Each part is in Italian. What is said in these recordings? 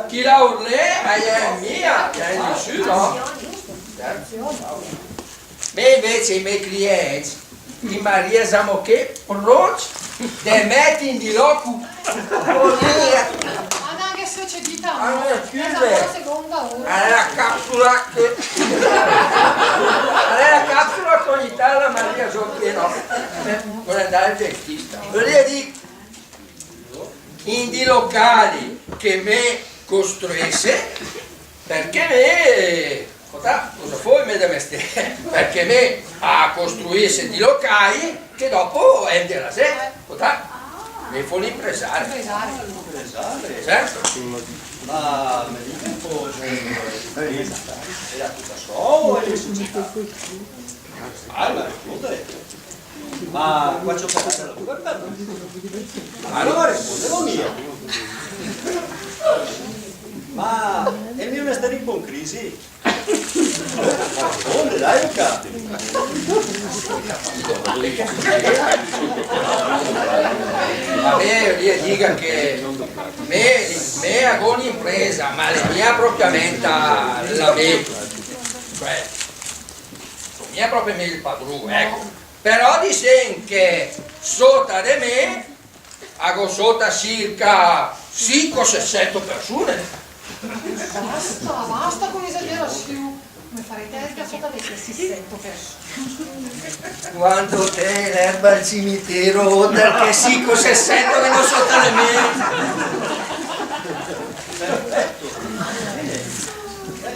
Chi la urlè è mia, è nessuno. Ma invece i miei clienti, di Maria Zamocche, Roach, de metti di locu. Anche se c'è dita, Allora, la seconda ora. la capsula che... la capsula con l'Italia Maria Zamocche, no. Vuole andare al dentista. Volevo dire, in di locali che me costruisse, perché me... cosa poi me da mestiere? Perché me a costruisse di locali che dopo ende la sera. Mi fu l'impresario. Certo. Ma mi dica un po', era tutta solo e società? Ma rispondere. Ma qua c'ho parlato la tua carta. Ma non rispondevo mio. Ma è il mio mestiere un po' in crisi. Risponde, dai un capo. A me io dica che me ho un'impresa, ma la mia propriamente la vedo. Cioè, mia proprio me il padrone, ecco. Però dicono che sotto di me ho sotto circa 5-6 persone. Basta con esagerazione. Come farete il cazzo di questi 7 persone? Quando te l'erba al cimitero, perché 5-6 che non sotto di me.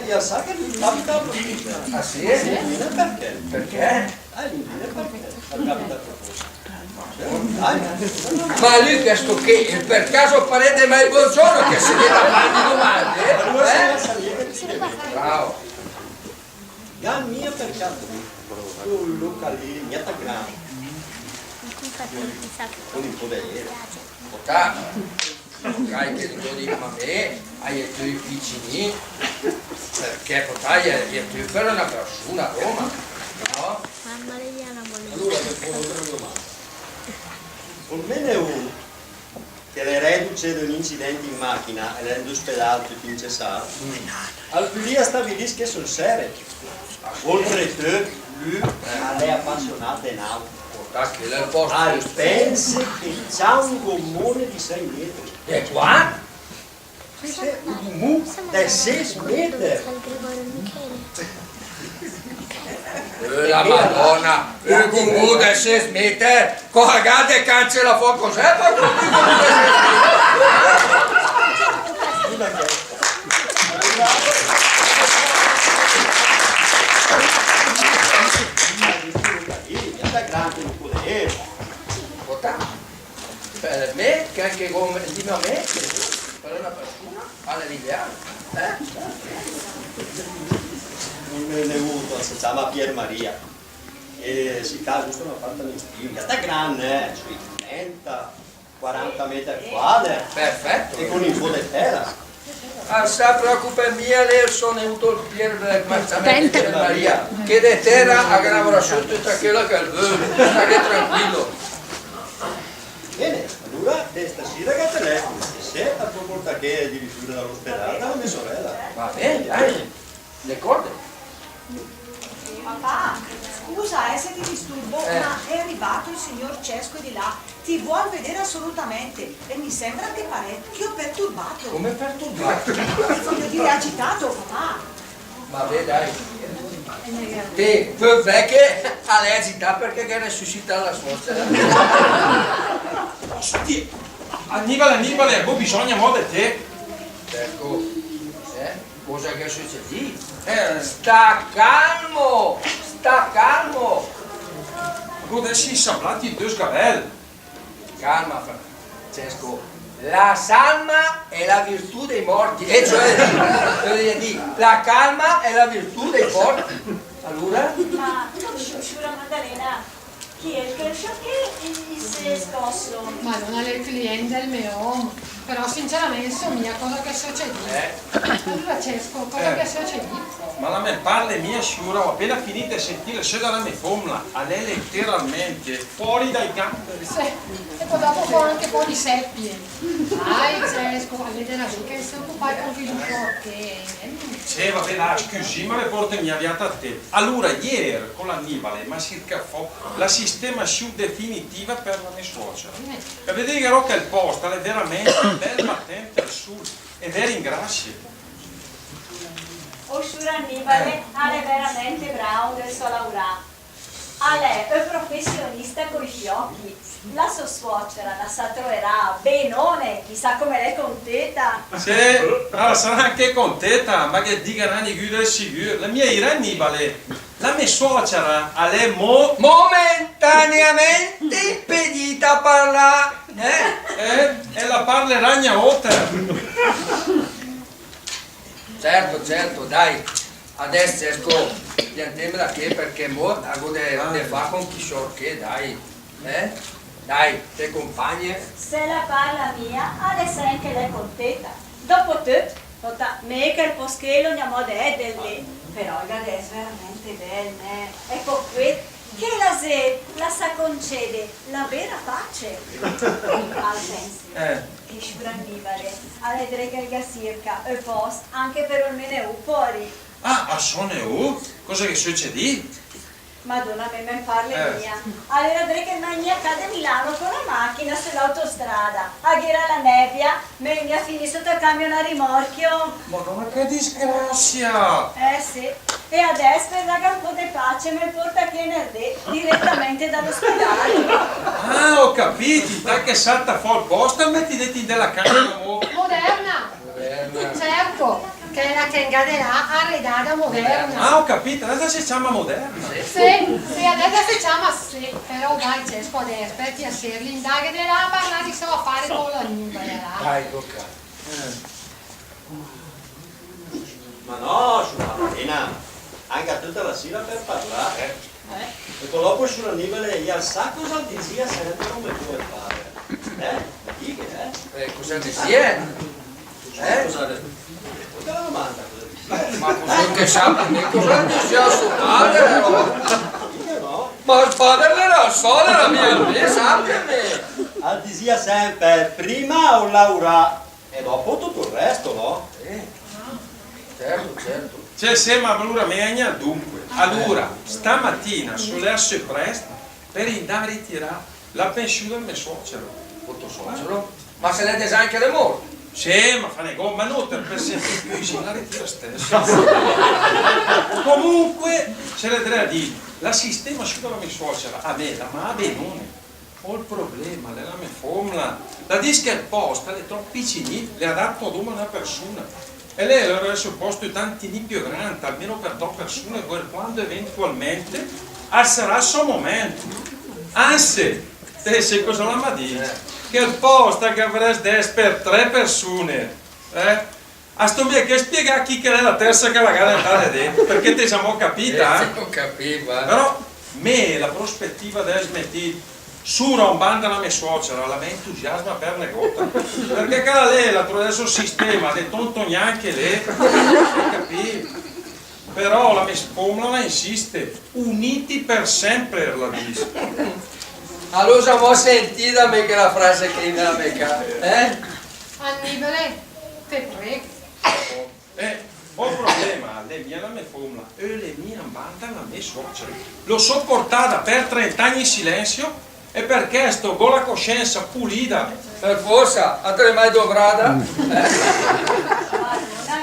Io sa che mi capita proprio. Ah sì? Perché? Perché? Perché? Capita proprio. Ma lui questo che per caso parete mai buongiorno che si vede a fare di domande? Bravo. La mia per caso, un locale niente grande, con il potere. Potrai che lo dico a me, hai i tuoi vicini, perché potrai è tu per una persona a Roma, no? Allora per favore una domanda. Almeno è uno che le reduce di un incidente in macchina e le rende ospedale tutti in cessato. Al lì stabilisce che sono serie. Oltretutto, lui è appassionato in auto. Pensa che c'ha un gommone di 6 metri. E qua? C'è un mu di 6 metri. La Madonna, il gumù del 6 metri, corragate e cancella fuoco cos'è? Per me, che anche come di a me, per una persona, all'ideale. Un avuto, si chiama Pier Maria e si casa giusto un appartamento è grande, sui 30-40 metri quadri. Perfetto. E con il po' di terra. Non si preoccupa mia, lei sono venuto il Pier Maria, che di terra aggravano sotto e tranquillo che il vero, state tranquillo. Bene, allora stasera che telefono, se a tua porta che è di rifiuto dall'ospedale, dalla mia sorella. Va bene, dai, d'accordo. Papà, scusa se ti disturbo, ma è arrivato il signor Cesco di là, ti vuol vedere assolutamente e mi sembra che parecchio perturbato. Come perturbato? Voglio dire agitato, papà. Vabbè, dai. Te, perché lei agita perché che resuscita la suocera. Annibale, poi bisogna muovere te. Ecco, cosa che succede? Sta calmo, sta calmo. Adesso si sono plati 2 sgabelli. Calma, Francesco. La salma è la virtù dei morti, e cioè la calma è la virtù dei morti. Allora? Ma Shura Maddalena, chi è il che si è scosso? Ma non è il cliente del mio. Però sinceramente mia cosa che succede? Allora Cesco, cosa che succede? Ma la mia parla mia Shura, ho appena finito di sentire se dalla mia fomla, a lei letteralmente fuori dai gamberi. Sì, e poi dopo fa anche un po' di seppie. Dai Cesco, a vedere che si occupa con figlio che... Sì, vabbè, là, scusi, ma le porte mi avviate a te. Allora, ieri con l'Annibale, ma circa la sistema più definitiva per la mia suocera. E vedete che il posto è veramente bel battente al sud e vero in grassi. O Sciura Annibale è veramente bravo del suo lavoro. Lei è professionista con i fiocchi. La sua suocera la sa troverà benone, chissà come lei contenta. Sì, allora sarà anche contenta, ma che dica di chiudere sicuro. La mia era Annibale, la mia suocera, lei momentaneamente impedita a parlare. e la parlerà ogni volta. Certo, dai. Adesso esco, piantemela che perché mo hago de fa con chi sorché, dai. Dai, te compagne. Se la parla mia, adesso anche lei contenta. Dopo tutto, me che il poschello andiamo ad edelle. Però adesso è veramente bene. Ecco qui, che la sa concede la vera pace. Al senso. Che Sciura Annibale, a vedere che il circa e post anche per il meneu fuori. Ah, sono io? Cosa che succede? Madonna, me parla mia. Allora vedere che mai accade a Milano con la macchina sull'autostrada. A ghira la nebbia, me mi ha finito sotto il camion a rimorchio. Madonna, che disgrazia! Sì. E adesso per dare un po' di pace mi porta qui in Erdè, direttamente dall'ospedale. Ah, ho capito, dai che salta fuori il posto e metti dentro della camera. Moderna! Certo, che è la che là arredata moderna. Ah, ho capito, adesso si chiama moderna. Sì, adesso si chiama sì, però dai Cesco adesso, per piacerli, indaghe di là, parlare di so fare con la Annibale là. Dai, tocca. Ma no, Sciura Maddalena, anche tutta la sera per parlare. E poi dopo Sciura Annibale, io sa cosa dizia sempre come puoi fare. Dica, Cosa ne sia? Cosa la domanda cosa dici? Ma cosa che sappia, cosa ne sia suo padre? Io no. Ma il padre era solo la mia, sappia. Dizia sempre prima o Laura e dopo tutto il resto, no? Certo. C'è sembra allora megna dunque. Allora, stamattina sulle asse presto per andare a ritirare la pensione del mio suocero. Tutto suocero? Ma se l'è design anche le morti? Sì, ma fa ma non per sempre la ritira stesso. Comunque, ce le tre a dire, la sistema scusa la mia suocera, a me, la ma a benone. Ho il problema, la mia formula. La disca il posto, è troppo piccinita, le ha dato ad una persona. E lei aveva supposto tanti di più grandi, almeno per 2 persone, per quando eventualmente sarà il suo momento. Anzi, te sai cosa la dice? Che il posto che avresti per 3 persone, a sto via che spiega chi che è la terza che la gara entrare dentro, perché te siamo capita? Ho capito, Però, me la prospettiva di smettire su un banda la mia suocera, la mia entusiasma per negota, perché cara lei la trova adesso il sistema, de tonto neanche lei, capito? Però la mia spomla insiste, uniti per sempre la dice. Allora mo sentì da me che la frase che nella mecca, Annibale, te prego. Ho un problema, le mie la mia formula, e le mie banda la mia suocera. L'ho sopportata per 30 anni in silenzio e perché sto con la coscienza pulita. Per forza, a te mai dovrada? Madonna,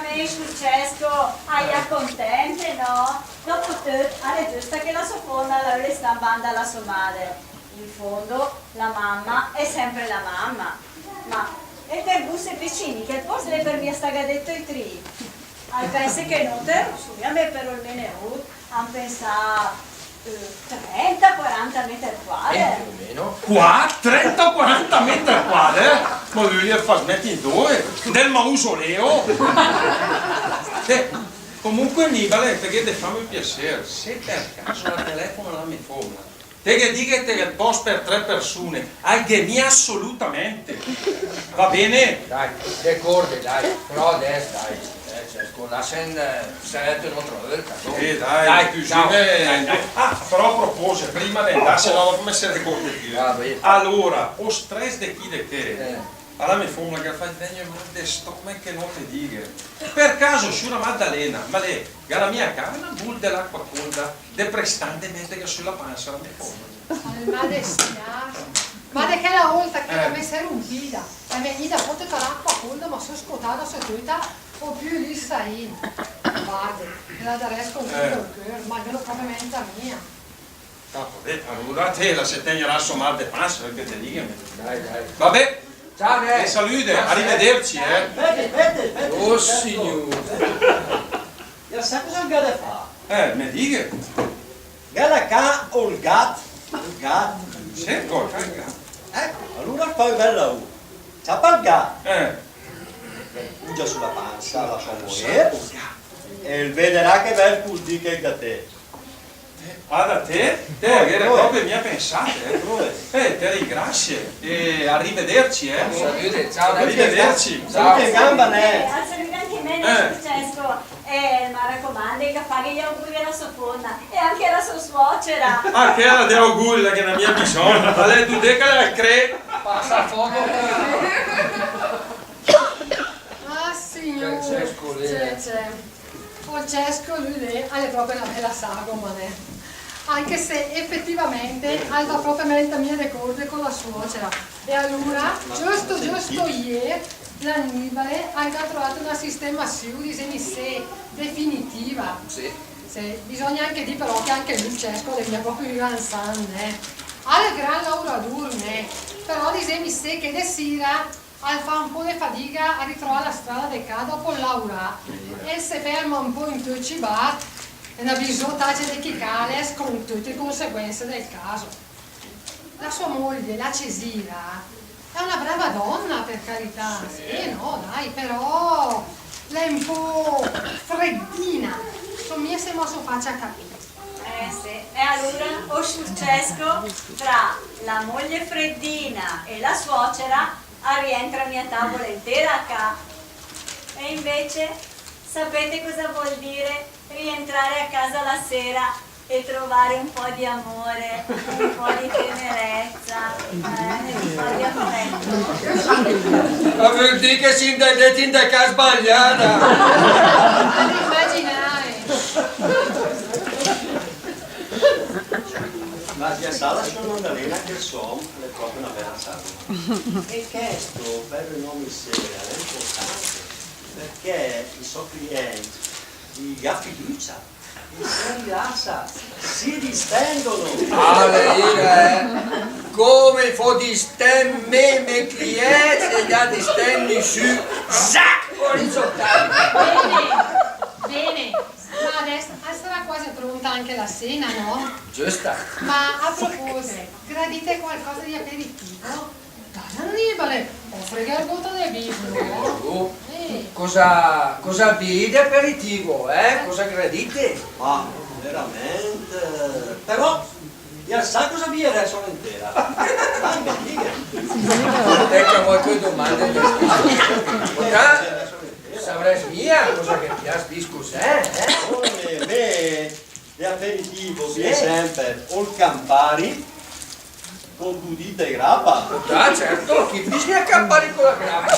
me successo, aia contente, no? Dopo tutto, è giusto che la sua forma la sta banda alla sua madre. In fondo, la mamma è sempre la mamma. Ma, e per busse piccini, che posto le per mia stagadetto i tri? Al pensi che non te lo su, a me per il meneu, han pensato 30-40 metri quadri. Più o meno. Qua 30-40 metri quadri? Ma lui li fa smetti in 2 del mausoleo. Comunque Annibale, perché ti fammi il piacere, se per caso la telefono la mia formula, te che dica che il posto per 3 persone, hai assolutamente, va bene? Dai, decorde, dai, però adesso dai. Con la sen sarebbe un'altra volta. Dai, chiusine. Ciao. Dai. Ah, però a proposito, prima di andare, se no come se ricordi più. Va bene. Allora, o stress di chi di te, Allora mi fa che fa il degno mal de stomaco che non ti dica. Per caso su una Maddalena, ma lei, la mia cara, una bull dell'acqua calda, deprestante mette che sulla pancia la mia forma. Ma ma di che la volta che la messa era rompita, la venita potete fare acqua calda, ma sono scottata su tutta, o più lì sai. Guarda, la darei con tutto il cuore, ma almeno proprio mezza mia. Allora te la se tegnerà a mal de pancia, perché te dica. Dai. Vabbè, Ciao, e salute, arrivederci, Aspetta. Oh signore. E sai cosa gada fa? mi dica. Gada ca o il gat? Il gat. Sì, cosa? Ecco, allora poi bella u. C'ha il gat. Ugia sulla pancia, la sua moglie. E vedrà che bel puldi che da te. Ah, da te? Te avere proprio mia pensate, te ringrazio e arrivederci, Salute, ciao, arrivederci. Ciao, che gamba ne? Saluta anche me, Francesco. E mi raccomando che fare gli auguri alla sua fonna e anche alla sua suocera. Ah, che era di auguri che non mi ha bisogno. Ma lei tu te che la crei? Passa fuoco. Ah signore, Francesco lì. c'è. Francesco lui lì è proprio una bella sagoma, anche se effettivamente aveva proprio la mia ricordo con la suocera. E allora, giusto ieri, l'Annibale ha trovato una sistemazione di sé definitiva. Sì. Sì, bisogna anche dire però che anche Francesco è proprio rilassante. Ha il gran lavoratore, però disegni sé che de sera al fa un po' di fatica a ritrovare la strada di casa dopo Laura e si ferma un po' in tutti i bar e ne bisogna tace di chicales con tutte le conseguenze del caso. La sua moglie, la Cesira, è una brava donna per carità, sì, no dai, però lei è un po' freddina, insomma se mo so faccia capire. Sì. E allora o Francesco tra la moglie freddina e la suocera rientra mia tavola intera a ca. E invece sapete cosa vuol dire rientrare a casa la sera e trovare un po' di amore, un po' di tenerezza, un po' di affetto. Ma vuol dire che si indette in casa sbagliata. Ad immaginare. Ma si sala sono Maddalena che so, è proprio una bella sala. E questo per il nome sera è importante perché i suoi clienti, i gaffi fiducia, si rilassa, si distendono. Come fa di stemme me clienti e già di stemmi su orizzontali. Bene, ma adesso sarà quasi pronta anche la cena, no? Giusta. Ma a proposito, gradite qualcosa di aperitivo? Dai, Annibale, offre il garbotto del vino, no? Cosa vede aperitivo, Cosa gradite? Ma veramente. Però, io sa cosa vi è sono intera. Anche dica. Ecco molte domande. Saprei mia cosa che piace di cos'è, Come me, l'aperitivo viene sempre o il Campari con budita e grappa. Ah certo, chi bisogna accampare con la grappa?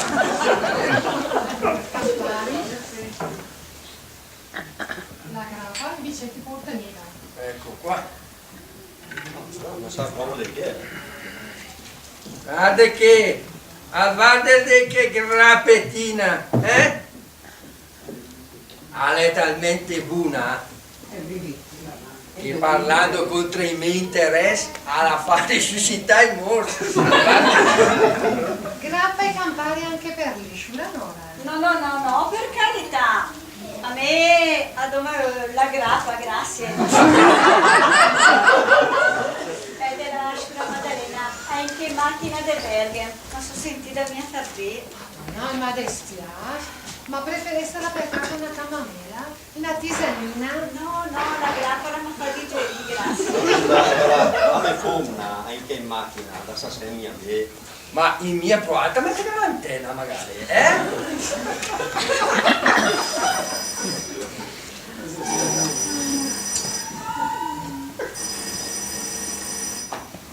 La grappa invece ti porta nera. Ecco qua. Non sa come le chiede. Guarda che grappetina, è talmente buona che parlando contro i miei interessi alla fare suscitare il morto. Grappa e Campari anche per l'isciura, no? No, per carità. A me la grappa, grazie. E della Ascura Maddalena, anche macchina de Bergen. Ma sono sentita mia tabè. No, ma dispiace. Ma preferisse la percata una camamela? Una tisanina? No, la grappa la fa di grazie. Allora, a me fomna anche in macchina, da sassemia me. Ma in mia provata a mettere l'antenna magari,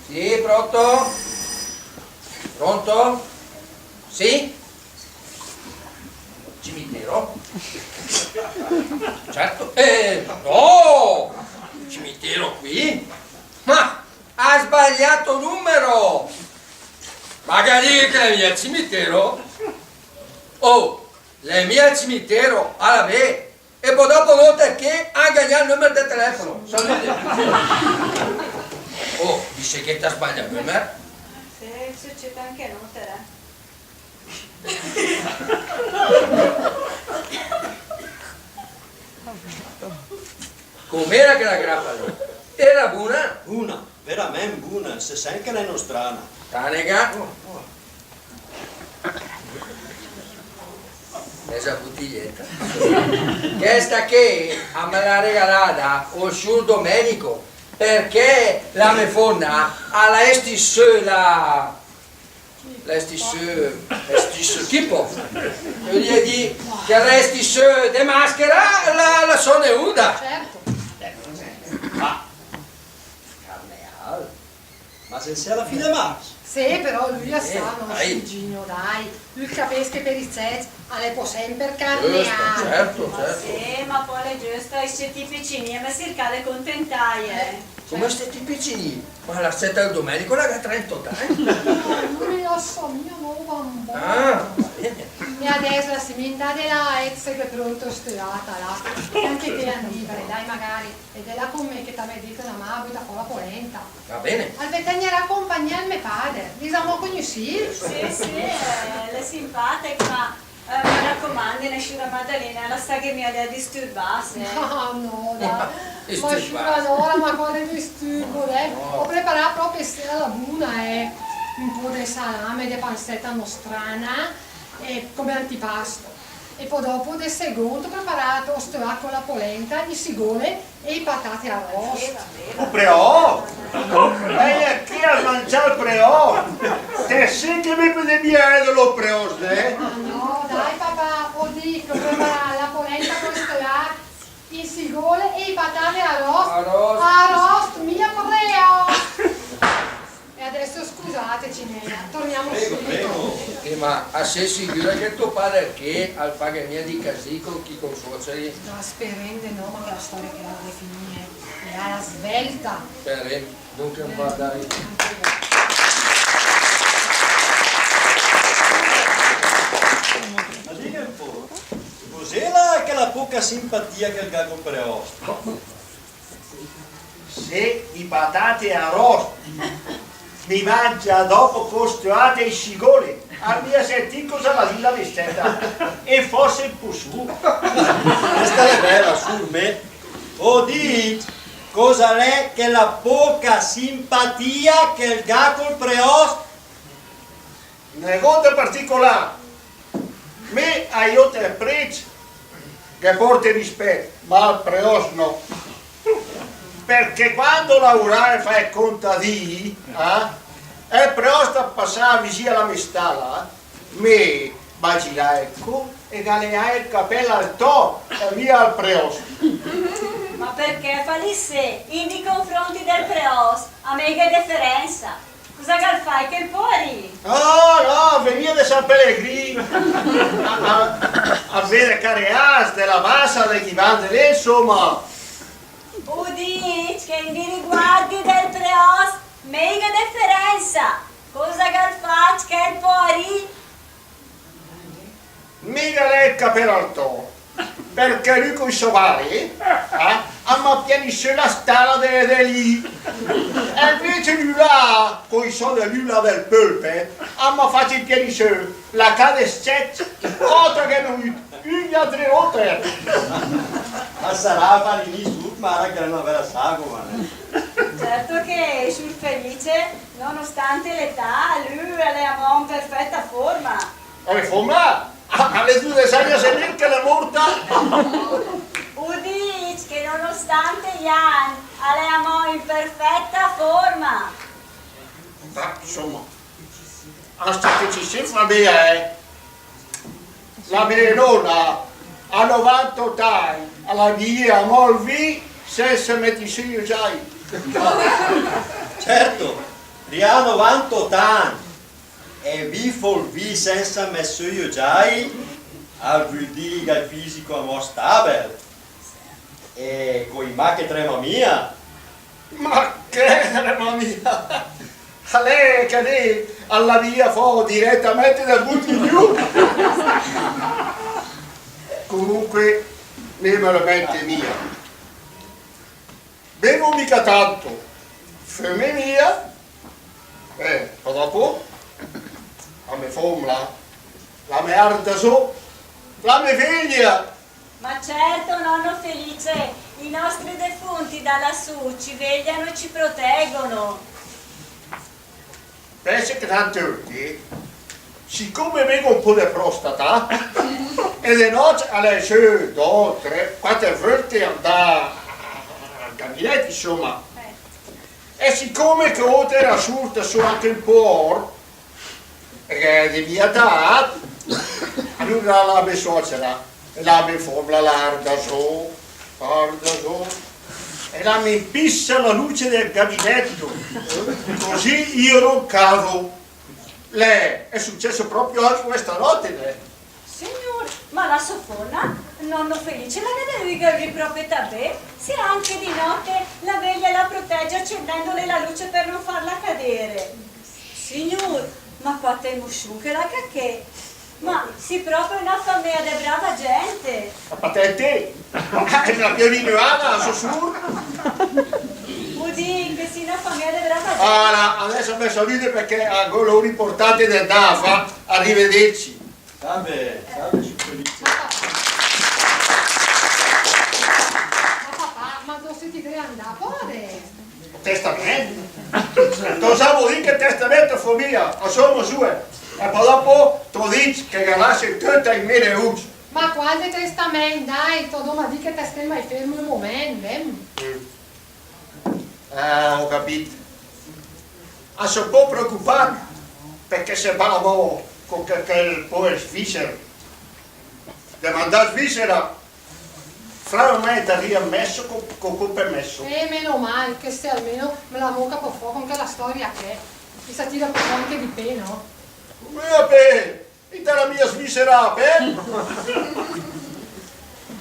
Sì, pronto? Pronto? Sì? cimitero? Certo. No! Il cimitero qui? Ma ha sbagliato numero! Magari che è mio cimitero? Oh, le mie cimitero, alla B. E poi dopo volta che ha gagnato il numero del telefono. Salute. Oh, dice che ti sbaglia il numero? Se succede anche notere. Com'era che la grappa lì? Era buona? Buona, veramente buona, se sente che è nostrana. Tanega? Questa bottiglietta. Questa che me l'ha regalata il suo Domenico perché la mia fonna alla estisce tipo io gli di che restisce de maschera la sono uda. Certo. Ma se sei alla fine marzo? Sì, però lui la sa, non dai. Gigino, dai. Lui capisce che per i zez le può sempre Giusto, carneare. certo. Sì, ma poi è giusto, i scetti piccini e mi cerca le contentaie. Come stai piccini? Ma la setta del Domenico la 30 anni. Lui la sa, mia nuova un po'. Ah, va bene. E adesso la seminta della ex che è pronto studiata là. E anche te a vivere, dai magari. Ed è là con me che ti aveva detto una mabuita con la polenta. Va bene. Al veterinario accompagna il mio padre. Diciamo conosci? Sì, le simpatiche, ma mi raccomando, nessuna Maddalena, la sta che mi ha da disturbarsi. Ah no, dai. Ma Disturbato. sciuradora, ma quale disturbo, Ho preparato proprio sera la buna un po' di salame, di pancetta nostrana e come antipasto. E poi dopo del secondo ho preparato storaco con la polenta, i sigole e i patate arrosto. O preò? Lei chi ha mangiato il preò? Te sì che mi vede bene dello preò, eh? Ah no, dai papà, ho dico, preparare la polenta con storaco, i sigole e i patate arrosto. Arrosto, mia preo! E adesso scusateci, torniamo subito. Ma a sé sicura che tuo padre che al fare mia di casico chi con suoceri? No, sperende no, ma che la storia che la deve finire. E alla svelta. Per dunque un po' dai. Ma dica un po', cos'era quella poca simpatia che il gago preosto? Se i patate arrosti mi mangia dopo costruate i scigoli, a mia sentì cosa la villa vestita e forse il pusù. Questa è bella su me. O dit, cosa è che la poca simpatia che il gago preosto? Negocio particolare, me aiuta il prezzo che porta rispetto, ma il preos no. Perché quando lavorare fa il contadì, è preosta passare vicino alla mestala, me bagirà ecco e galea il capello al to e via al preosto. Ma perché falisse nei confronti del preos? A me che differenza? Cosa che fai che poi? No, veniva da San Pellegrino a vedere careas della massa di chi va lì, insomma. Udic che nei riguardi del preos, mega differenza. Cosa che faccio che poi? Mica lei il capello al to, perché lui con i sovari ha pianisce la stalla de lì. E invece lui là, con i soldi lui là del polpe, ha fatto il pianisce la cadescetta, oltre che lui, gli altri oltre. Ma sarà fare lì su, ma che non aveva sago, Certo che sul felice, nonostante l'età, lui è in perfetta forma. E forma, alle 2 anni se neanche la morta. Udic che nonostante gli anni, è in perfetta forma. Ma insomma, hasta che ci si fa bene, la mia nonna a 98 anni, alla via Molvi, senza metti su io già. Certo, ria 98 anni e vi folvi senza messo io già vuol dire che il fisico è molto stabile. E con i macche trema mia. Ma che mamma mia! A lei che lei alla via fu direttamente dal butti giù. Comunque, mente mia. Bevo mica tanto. Femme mia. Poi dopo, la mia formula, la mia arda so, la mia figlia. Ma certo, nonno Felice, i nostri defunti da lassù ci vegliano e ci proteggono. Pensi che tanto siccome vengo un po' di prostata e le noci alle 6, 2, 3, 4 volte da gabinetto insomma e siccome che oltre era assurda su anche un po' di mia età allora la mia suocera la mia formula l'arda so e la mi impissa la luce del gabinetto, così io non cavo. Lei è successo proprio anche questa notte, lei. Signor, ma la sofona, nonno Felice, la vede proprio da me? Se anche di notte la veglia la protegge accendendole la luce per non farla cadere. Signor, ma qua temo su che la cacche. Ma si proprio una famiglia di brava gente. La patente? È una piovinoana, la sussurra. Udì, che si una famiglia di brava gente. Allora, adesso mi salute perché a quello importante del DAFA, arrivederci. Salve su Felice. Ma papà, ma dove ti devi andare fuori? Testamento? Cosa vuol dire che testamento fu mia? O sono sue? E poi dopo tu dici che galassi tutto in mille usi. Ma quale testamento, dai, tu domani che te stai mai fermo un momento, Ho capito. Non si può preoccupare perché se parliamo con quel poi Svizzera. Devo andare a Svizzera, fra un momento riammesso con permesso. E meno male che se almeno me la mucca per fuoco con quella storia che mi sa tira per anche di pena. Mia pe, dalla mia Svizzera, pe?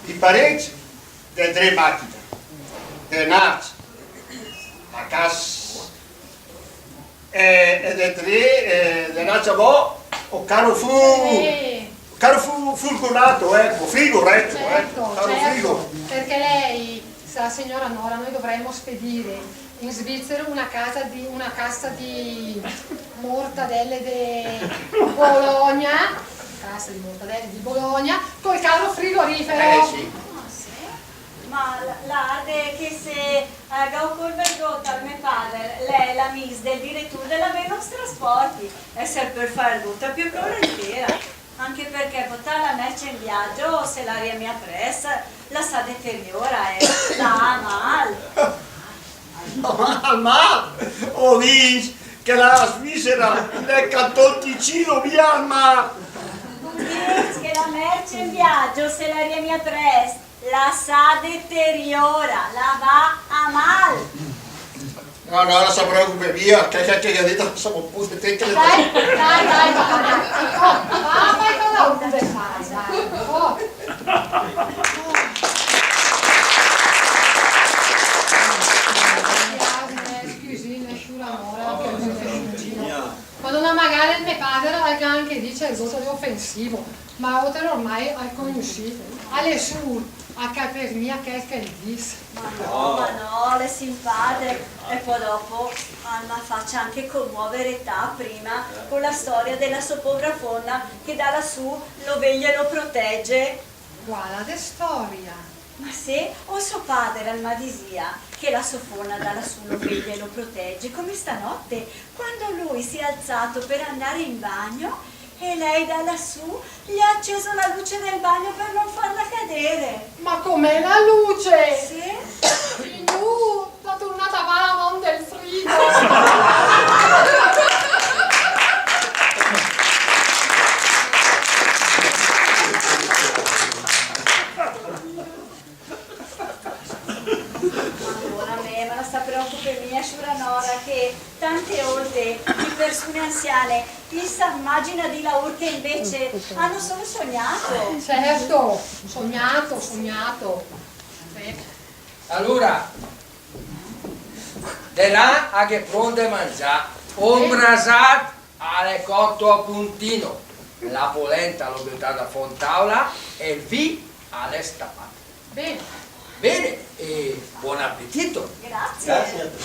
I parecchi delle tre macchine, delle nazi, la cassa e delle tre, delle nazi a vo, o caro fu fulgurato, ecco, frigo, ecco, Certo, caro frigo. perché lei, la signora Nora, noi dovremmo spedire in Svizzera una cassa di mortadelle di Bologna, cassa di mortadelle di Bologna, col carro frigorifero. Sì. Ma l'ade che se ho col vergotto al mio padre, lei è la miss del direttore della Velox Trasporti e se per fare tutta più volentieri. Anche perché portare la merce in viaggio, se l'aria mi appressa, la sa deteriora e la mal. Ma, ho visto che la Svizzera è catotticino via, ma... Dici che la merce in viaggio, se l'aria mi appressa, la sa deteriora, la va a mal. No, non si preoccupi, via, che ha detto siamo pure te che le Dai, va, vai con la urna del fare, dai. Oh. Scusine, Madonna, magari il mio padre anche dice il voto di offensivo, ma oltre ormai hai conosciuto, alle sue, a capire mia che dice. Ma no, le simpatiche. E poi dopo Alma faccia anche commuovere età prima con la storia della sua povera fonna che da lassù lo veglia e lo protegge. Guarda che storia. Ma se o suo padre Alma disia che la sua fonna da lassù lo veglia e lo protegge, come stanotte, quando lui si è alzato per andare in bagno e lei da lassù gli ha acceso la luce del bagno per non farla cadere. Ma com'è la luce? Sì? La tornata va a mano del frigo. Shura Nora che tante volte di persone anziane si immagina di lavoro che invece hanno solo sognato. Certo, sognato. Allora, de là a che pronto a mangiare, un brasat alle cotto a puntino, la polenta l'ho buttata a fontavola e il vi alle stappate. Bene. Bene, e buon appetito! Grazie. Grazie a te.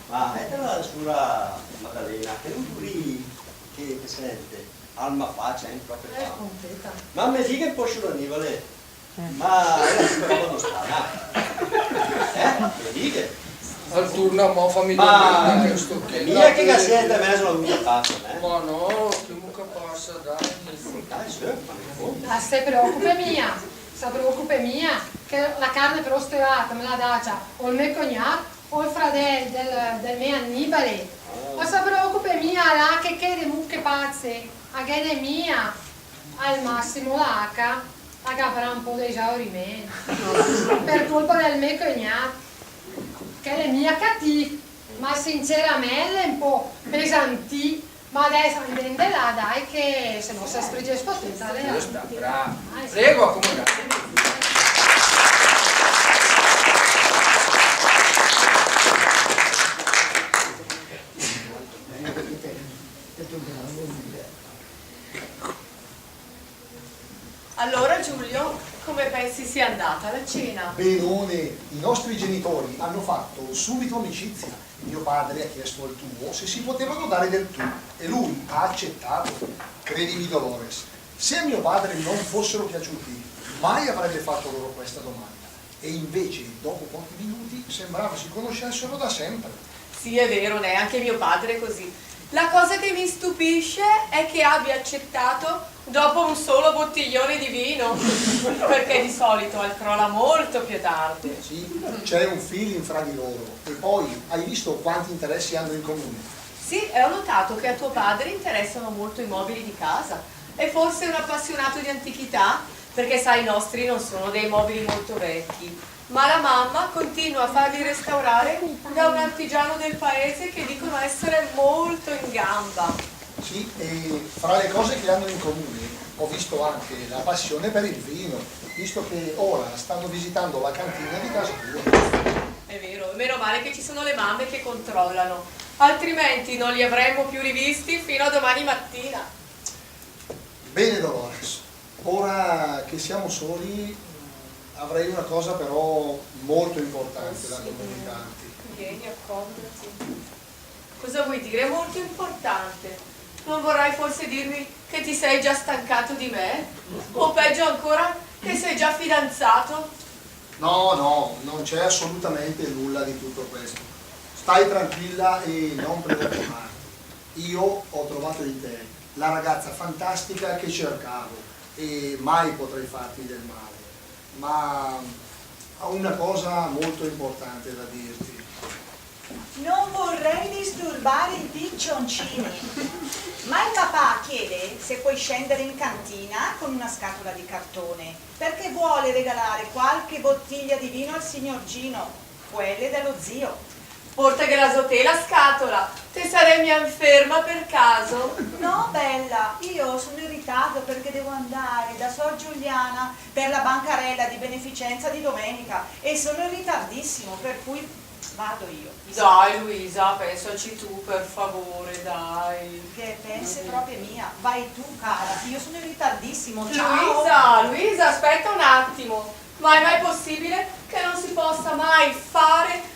Ma mettila sulla Maddalena, che non puri che sente, alma faccia, proprio fa. Completa. Ma mi dica un po' sull'annivale, ma è super non sta, mi dica. Al turno mo fammi Ma domani che sto che mia che cassetta me sono venuta passa, Ma no, che mucca passa, dai. Dai, sì, ma mi conta. Ah, se preoccupa mia, che la carne però stirata me la dà già o il mio cognato o il fratello del mio Annibale. Ma se preoccupa mia là che le mucche pazze, a che è mia, al massimo l'H, a che avrà un po' di esaurimento. Per colpa del mio cognato, che è mia cattiva, ma sinceramente è un po' pesantì. Ma adesso andate là, dai, che se no si sfrigge tutta. Giusto, bravo. Prego, accomodate. Allora Giulio, come pensi sia andata la cena? Benone, i nostri genitori hanno fatto subito amicizia. Mio padre ha chiesto al tuo se si potevano dare del tu e lui ha accettato. Credimi Dolores, se a mio padre non fossero piaciuti, mai avrebbe fatto loro questa domanda. E invece, dopo pochi minuti, sembrava si conoscessero da sempre. Sì, è vero, neanche mio padre è così. La cosa che mi stupisce è che abbia accettato dopo un solo bottiglione di vino, perché di solito crolla molto più tardi. Sì, c'è un feeling fra di loro. E poi, hai visto quanti interessi hanno in comune? Sì, e ho notato che a tuo padre interessano molto i mobili di casa. E forse è un appassionato di antichità, perché sai, i nostri non sono dei mobili molto vecchi. Ma la mamma continua a farli restaurare da un artigiano del paese che dicono essere molto in gamba. Sì, e fra le cose che hanno in comune ho visto anche la passione per il vino, visto che ora stanno visitando la cantina di casa tua. È vero, meno male che ci sono le mamme che controllano, altrimenti non li avremmo più rivisti fino a domani mattina. Bene Dolores, ora che siamo soli avrei una cosa però molto importante da comunicarti. Vieni, accomodati. Cosa vuoi dire? Molto importante. Non vorrai forse dirmi che ti sei già stancato di me? O peggio ancora, che sei già fidanzato? No, non c'è assolutamente nulla di tutto questo. Stai tranquilla e non preoccuparti. Io ho trovato in te la ragazza fantastica che cercavo e mai potrei farti del male. Ma ho una cosa molto importante da dirti. Non vorrei disturbare i piccioncini, ma il papà chiede se puoi scendere in cantina con una scatola di cartone, perché vuole regalare qualche bottiglia di vino al signor Gino, quelle dello zio. Porta che la sotè la scatola. Te sarei mia inferma per caso? No, bella, io sono in ritardo perché devo andare da Sor Giuliana per la bancarella di beneficenza di domenica e sono in ritardissimo, per cui vado io. Dai Luisa, pensaci tu per favore, dai. Che pensi proprio mia, vai tu cara, io sono in ritardissimo, ciao! Luisa, aspetta un attimo. Ma è mai possibile che non si possa mai fare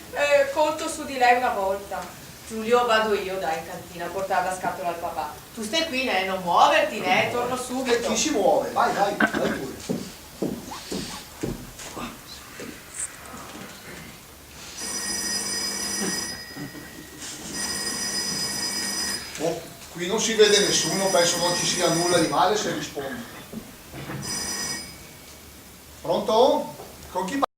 conto su di lei una volta? Giulio, vado io, dai, in cantina a portare la scatola al papà. Tu stai qui, né? Non muoverti, né? Torno subito. Chi si muove? Vai pure. Oh, qui non si vede nessuno, penso non ci sia nulla di male se rispondi. Pronto? Con chi